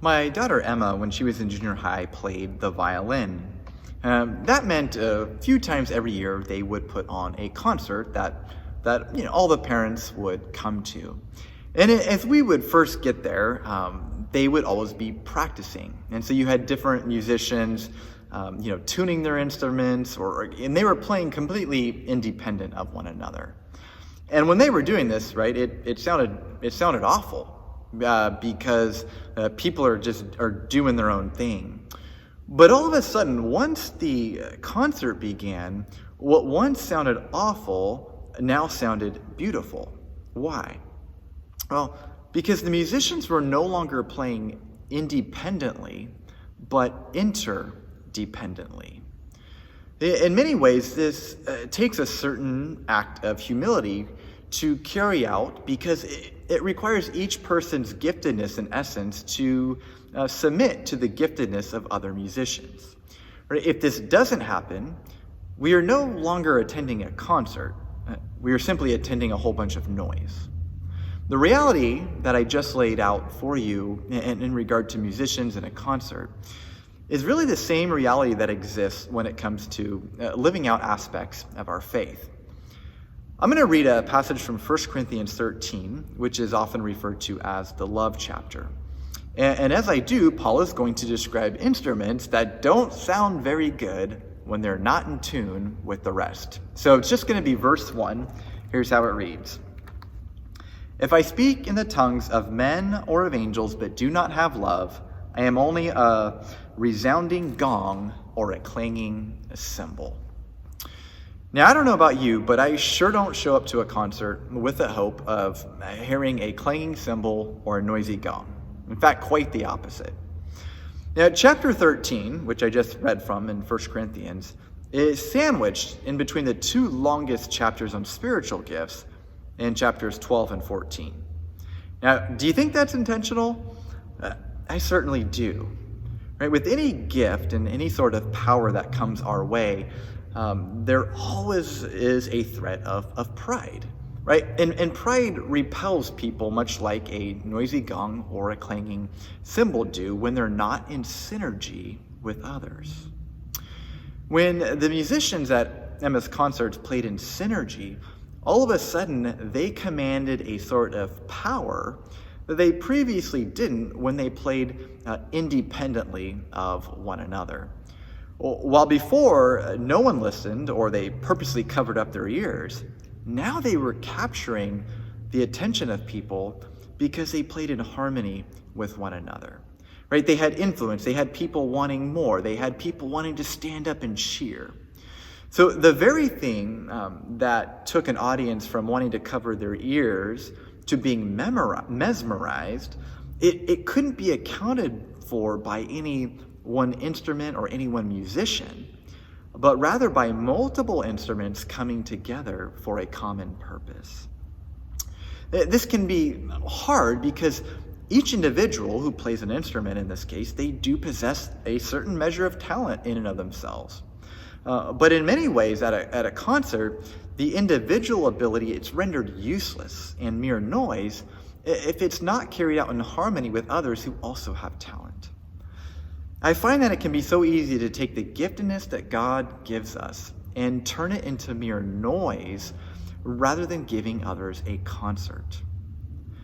My daughter Emma, when she was in junior high, played the violin. That meant a few times every year they would put on a concert that all the parents would come to. And as we would first get there, they would always be practicing. And so you had different musicians, tuning their instruments, and they were playing completely independent of one another. And when they were doing this, right, it sounded awful because people are doing their own thing. But all of a sudden, once the concert began, what once sounded awful now sounded beautiful. Why? Well, because the musicians were no longer playing independently, but interdependently. In many ways, this takes a certain act of humility to carry out because it requires each person's giftedness, in essence, to submit to the giftedness of other musicians. If this doesn't happen, we are no longer attending a concert. We are simply attending a whole bunch of noise. The reality that I just laid out for you in regard to musicians and a concert is really the same reality that exists when it comes to living out aspects of our faith. I'm going to read a passage from 1 Corinthians 13, which is often referred to as the love chapter. And as I do, Paul is going to describe instruments that don't sound very good when they're not in tune with the rest. So it's just going to be verse 1. Here's how it reads. If I speak in the tongues of men or of angels but do not have love, I am only a resounding gong or a clanging cymbal. Now, I don't know about you, but I sure don't show up to a concert with the hope of hearing a clanging cymbal or a noisy gong. In fact, quite the opposite. Now, chapter 13, which I just read from in 1 Corinthians, is sandwiched in between the two longest chapters on spiritual gifts in chapters 12 and 14. Now, do you think that's intentional? I certainly do. Right? With any gift and any sort of power that comes our way, there always is a threat of pride, right? And pride repels people much like a noisy gong or a clanging cymbal do when they're not in synergy with others. When the musicians at Emma's concerts played in synergy, all of a sudden they commanded a sort of power that they previously didn't when they played independently of one another. While before no one listened or they purposely covered up their ears, now they were capturing the attention of people because they played in harmony with one another. Right? They had influence, they had people wanting more, they had people wanting to stand up and cheer. So the very thing that took an audience from wanting to cover their ears to being mesmerized, it couldn't be accounted for by any one instrument or any one musician, but rather by multiple instruments coming together for a common purpose. This can be hard because each individual who plays an instrument in this case, they do possess a certain measure of talent in and of themselves. But in many ways, at a concert, the individual ability, it's rendered useless and mere noise if it's not carried out in harmony with others who also have talent. I find that it can be so easy to take the giftedness that God gives us and turn it into mere noise rather than giving others a concert.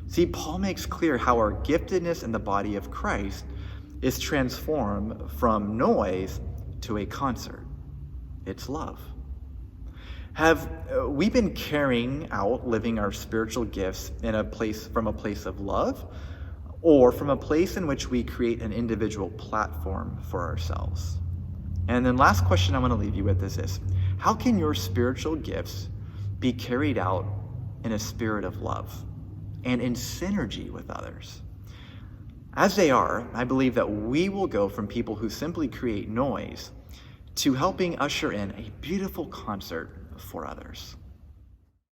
See, Paul makes clear how our giftedness in the body of Christ is transformed from noise to a concert. It's love. Have we been carrying out living our spiritual gifts from a place of love, or from a place in which we create an individual platform for ourselves? And then last question I want to leave you with is this. How can your spiritual gifts be carried out in a spirit of love and in synergy with others? As they are, I believe that we will go from people who simply create noise to helping usher in a beautiful concert for others.